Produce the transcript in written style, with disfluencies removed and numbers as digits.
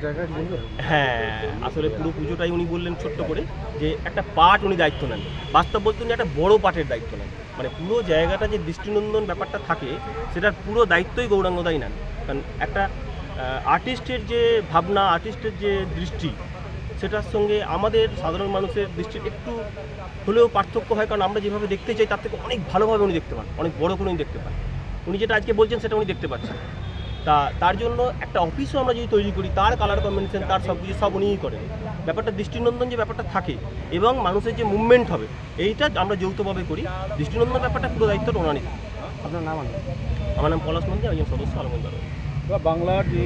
জায়গায় হ্যাঁ, আসলে পুরো পুজোটাই উনি বললেন ছোট্ট করে যে একটা পার্ট উনি দায়িত্ব নেন। বাস্তব বলতে উনি একটা বড় পার্টের দায়িত্ব নেন। মানে পুরো জায়গাটা যে দৃষ্টিনন্দন ব্যাপারটা থাকে সেটার পুরো দায়িত্বই গৌরাঙ্গদাই নেন। কারণ একটা আর্টিস্টের যে ভাবনা, আর্টিস্টের যে দৃষ্টি, সেটার সঙ্গে আমাদের সাধারণ মানুষের দৃষ্টির একটু হলেও পার্থক্য হয়। কারণ আমরা যেভাবে দেখতে চাই তার থেকে অনেক ভালোভাবে উনি দেখতে পান, অনেক বড় করে উনি দেখতে পান। উনি যেটা আজকে বলছেন সেটা উনি দেখতে পাচ্ছেন। তার জন্য একটা অফিসও আমরা যদি তৈরি করি, তার কালার কম্বিনেশন, তার সব কিছু সব উনিই করেন। ব্যাপারটা দৃষ্টিনন্দন যে ব্যাপারটা থাকে এবং মানুষের যে মুভমেন্ট হবে, এইটা আমরা যৌথভাবে করি। দৃষ্টিনন্দন ব্যাপারটা পুরো দায়িত্বটা ওনার নিতে। আপনার নাম? আমার নাম পলাশ নন্দী, আমি একজন সদস্য আলমগীর। বাংলার যে